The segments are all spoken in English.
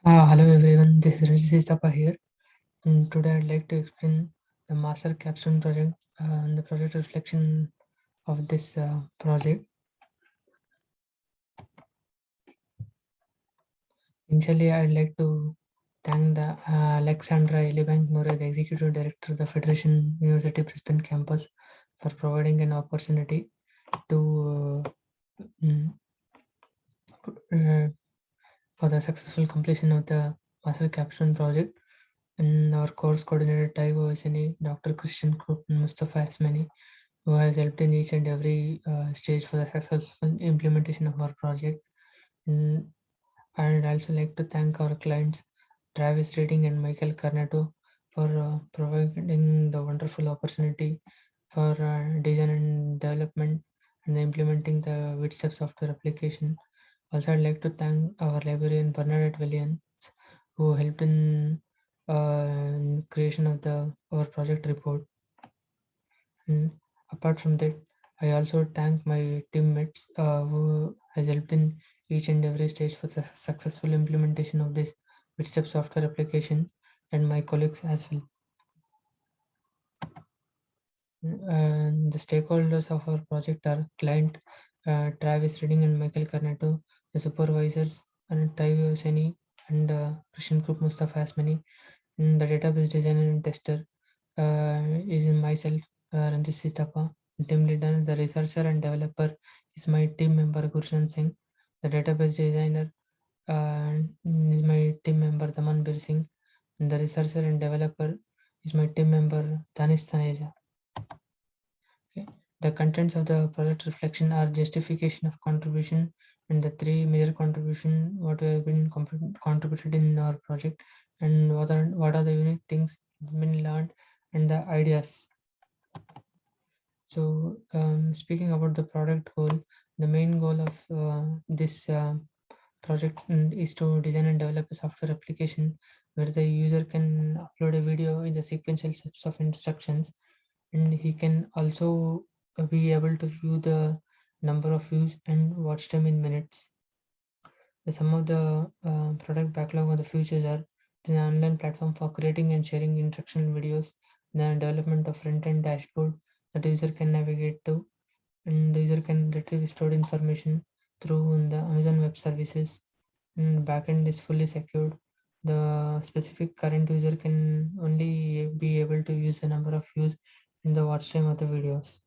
Hello everyone, this is Rishi Tapa here. And today I'd like to explain the Master Capstone project and the project reflection of this project. Initially, I'd like to thank the Alexandra Elibank More, the Executive Director of the Federation University Brisbane campus, for providing an opportunity to mm, uh, for the successful completion of the Master Capstone project. And our course coordinator Taiwo Isini, Dr. Christian Krupp, and Mustafa Asmani, who has helped in each and every stage for the successful implementation of our project. And I'd also like to thank our clients, Travis Reading and Michael Carnato, for providing the wonderful opportunity for design and development and implementing the WITSTEP software application. Also, I'd like to thank our librarian Bernadette Williams, who helped in creation of the our project report. And apart from that, I also thank my teammates who has helped in each and every stage for the successful implementation of this WITSTEP software application, and my colleagues as well. And the stakeholders of our project are client Travis Reading and Michael Carnato, the supervisors and Taiwo Seni and Christian Group Mustafa Asmani, and the database designer and tester is myself, Ranjit Sitapa. Team leader, the researcher and developer is my team member Gurshan Singh. The database designer uh, is my team member Damanbir Singh. And the researcher and developer is my team member Danish Taneja. Okay. The contents of the project reflection are justification of contribution and the three major contribution what we have been contributed in our project, and what are the unique things been learned and the ideas. So speaking about the product goal, the main goal of this project is to design and develop a software application where the user can upload a video in the sequential steps of instructions, and he can also be able to view the number of views and watch time in minutes. Some of the product backlog of the features are an online platform for creating and sharing instructional videos, the development of front-end dashboard that the user can navigate to, and the user can retrieve stored information through the Amazon Web Services, and backend is fully secured. The specific current user can only be able to use the number of views in the watch time of the videos.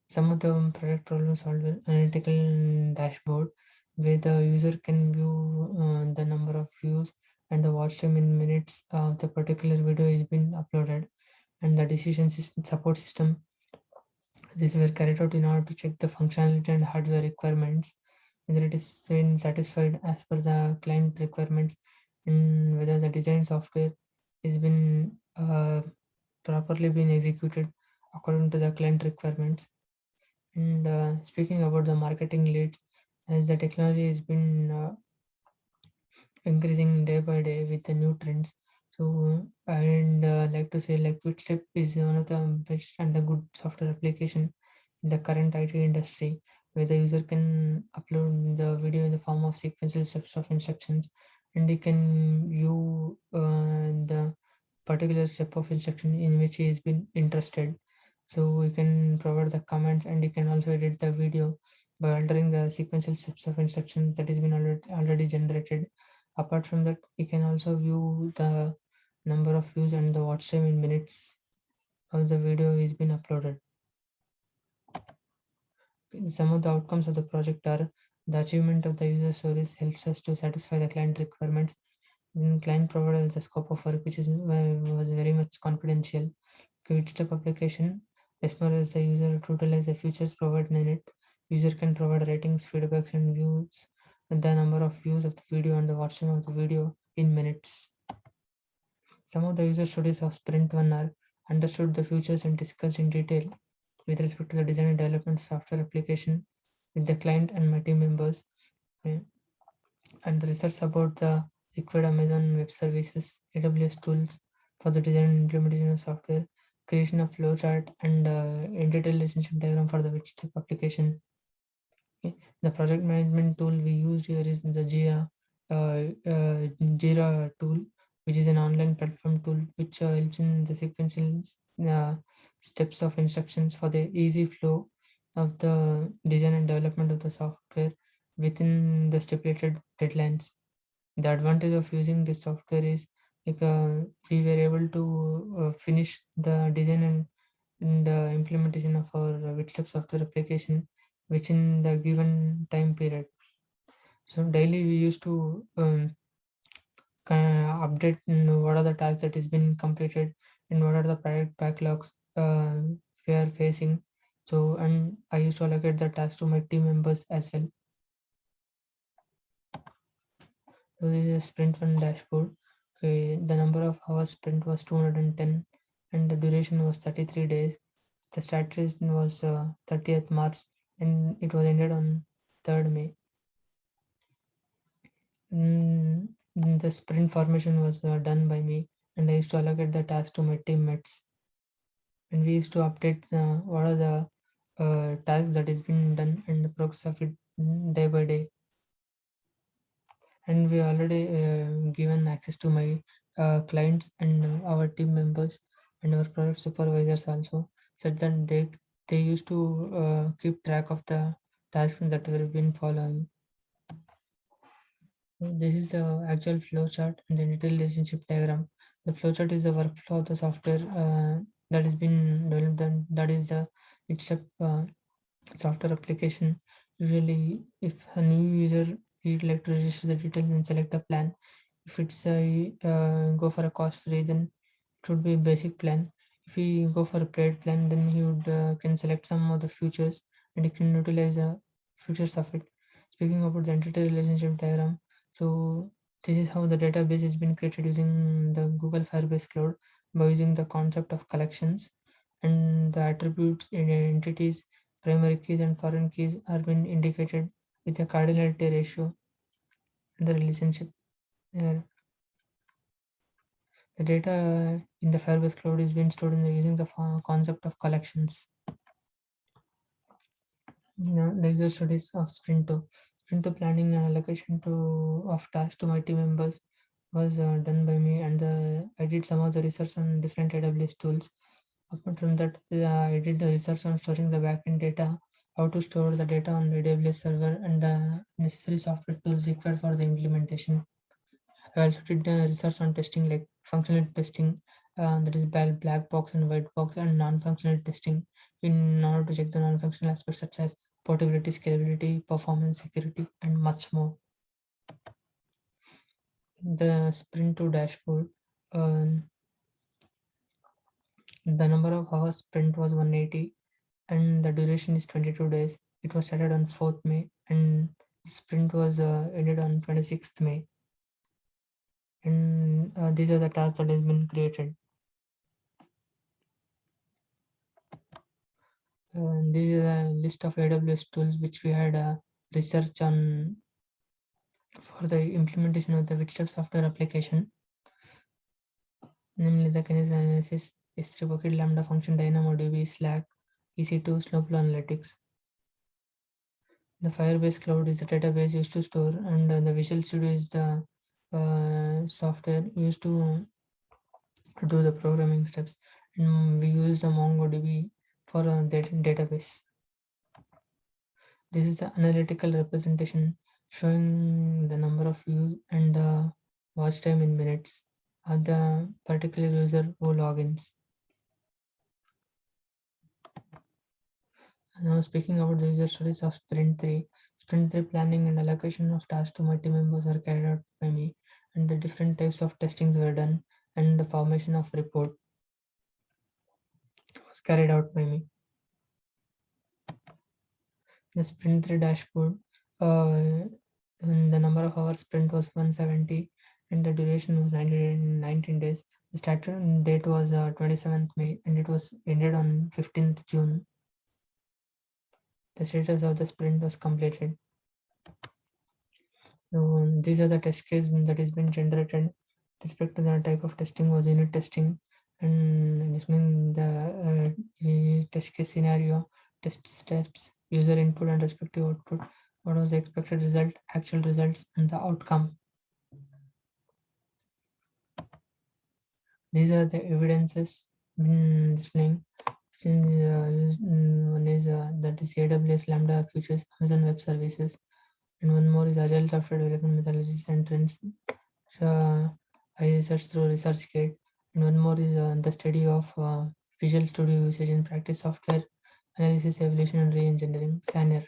Some of the product problem solver analytical dashboard where the user can view the number of views and the watch time in minutes of the particular video is been uploaded, and the decision system support system. These were carried out in order to check the functionality and hardware requirements, whether it is been satisfied as per the client requirements, and whether the design software is been properly been executed according to the client requirements. And speaking about the marketing leads, as the technology has been increasing day by day with the new trends. So and like to say like Quickstep is one of the best and the good software application in the current IT industry, where the user can upload the video in the form of sequential steps of instructions, and he can view the particular step of instruction in which he has been interested. So we can provide the comments, and you can also edit the video by altering the sequential steps of instruction that has been already generated. Apart from that, you can also view the number of views and the watch time in minutes of the video is been uploaded. Some of the outcomes of the project are the achievement of the user stories helps us to satisfy the client requirements. Client provided us the scope of work, which is was very much confidential. Quick step application mesmerize the user to utilize the features provided in it. User can provide ratings, feedbacks, and views, and the number of views of the video and the watch time of the video in minutes. Some of the user stories of Sprint 1 are understood the features and discussed in detail with respect to the design and development software application with the client and my team members, eh, and the research about the required Amazon Web Services, AWS tools for the design and implementation of software, creation of flowchart, and a detailed relationship diagram for the which step application. Okay. The project management tool we used here is the Jira, Jira tool, which is an online platform tool which helps in the sequential uh, steps of instructions for the easy flow of the design and development of the software within the stipulated deadlines. The advantage of using this software is like we were able to finish the design and implementation of our Witstep software application within the given time period. So daily we used to update what are the tasks that is been completed and what are the project backlogs we are facing. So, and I used to allocate the tasks to my team members as well. So this is a sprint one dashboard. Okay, the number of hours sprint was 210 and the duration was 33 days. The start date was 30th March and it was ended on 3rd May. The sprint formation was done by me and I used to allocate the task to my teammates. And we used to update what are the tasks that is being done and the progress of it day by day. And we already given access to my clients and our team members and our product supervisors also, said that they used to keep track of the tasks that we've been following. This is the actual flow chart and the detailed relationship diagram. The flow chart is the workflow of the software that has been developed, and that is the it's a software application. Usually, if a new user would like to register the details and select a plan, if it's a go for a cost free, then it would be a basic plan. If we go for a paid plan, then he would can select some of the features and he can utilize the features of it. Speaking about the entity relationship diagram, so this is how the database has been created using the Google Firebase Cloud by using the concept of collections and the attributes in entities, primary keys and foreign keys are been indicated with a cardinality ratio and the relationship. uh, the data in the Firebase Cloud is being stored in the using the concept of collections. The user studies of Sprint 2. Sprint 2 planning and allocation of tasks to my team members was done by me, and I did some of the research on different AWS tools. Apart from that, I did the research on storing the backend data, how to store the data on AWS server, and the necessary software tools required for the implementation. I also did research on testing like functional testing, that is black box and white box, and non-functional testing in order to check the non-functional aspects such as portability, scalability, performance, security, and much more. The Sprint 2 dashboard, the number of hours sprint was 180 and the duration is 22 days. It was started on 4th May and sprint was ended on 26th May. And these are the tasks that has been created. This is a list of AWS tools which we had research on for the implementation of the Witstep software application, namely the Kinesis Analysis, S3 Bucket, Lambda Function, DynamoDB, Slack, EC2, Snowflow Analytics. The Firebase Cloud is the database used to store, and the Visual Studio is the software used to do the programming steps. And we use the MongoDB for the database. This is the analytical representation showing the number of views and the watch time in minutes of the particular user who logins. Now speaking about the user stories of Sprint 3, Sprint 3 planning and allocation of tasks to my team members are carried out by me, and the different types of testings were done, and the formation of report was carried out by me. The Sprint 3 dashboard, and the number of hours sprint was 170 and the duration was 19 days. The start date was 27th May and it was ended on 15th June. The status of the sprint was completed. So these are the test case that has been generated. With respect to the type of testing was unit testing, and this means the test case scenario, test steps, user input and respective output, what was the expected result, actual results, and the outcome. These are the evidences been displaying. One is that is AWS Lambda Futures, Amazon Web Services, and one more is Agile Software Development Methodologies and Trends. Uh, I research through ResearchGate, and one more is the study of Visual Studio usage in practice software analysis, evolution, and re-engineering. SANER.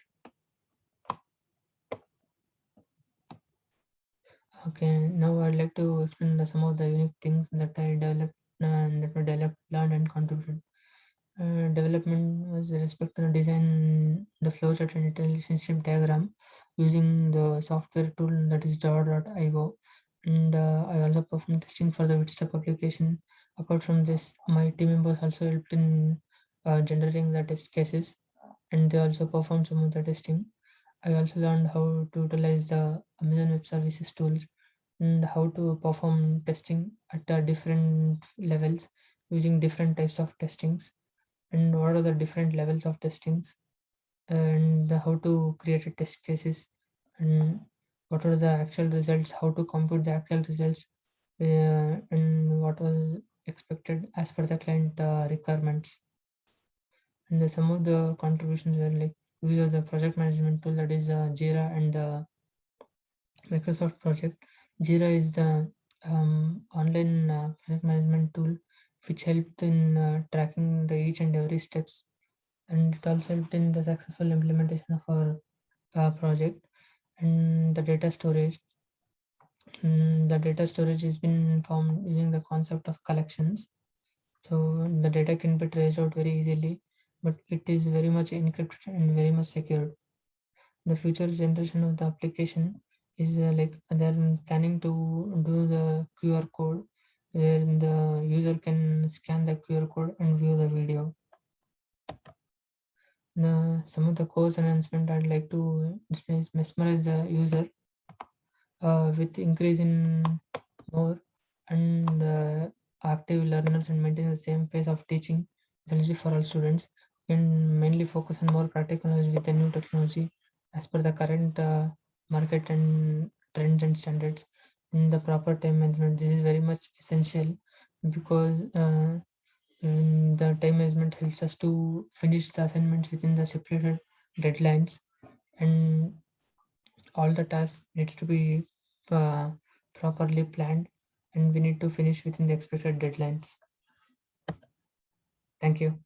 Okay, now I'd like to explain some of the unique things that I developed that were developed, learned, and contributed. Development was respect to design the flowchart and relationship diagram using the software tool that is Java.io. And I also performed testing for the Bitstep application. Apart from this, my team members also helped in generating the test cases, and they also performed some of the testing. I also learned how to utilize the Amazon Web Services tools and how to perform testing at different levels using different types of testings, and what are the different levels of testings, and how to create a test cases, and what are the actual results, how to compute the actual results, and what was expected as per the client requirements. And some of the contributions were like use of the project management tool, that is Jira and the Microsoft project. Jira is the online project management tool which helped in tracking the each and every steps, and it also helped in the successful implementation of our project. And the data storage, the data storage has been formed using the concept of collections. So the data can be traced out very easily, but it is very much encrypted and very much secured. The future generation of the application is like they're planning to do the QR code, where the user can scan the QR code and view the video. Some of the course announcement I'd like to display is mesmerize the user with increase in more and active learners and maintain the same pace of teaching technology for all students, and mainly focus on more practical knowledge with the new technology as per the current market and trends and standards. In the proper time management, this is very much essential because the time management helps us to finish the assignments within the stipulated deadlines, and all the tasks needs to be uh, properly planned, and we need to finish within the expected deadlines. Thank you.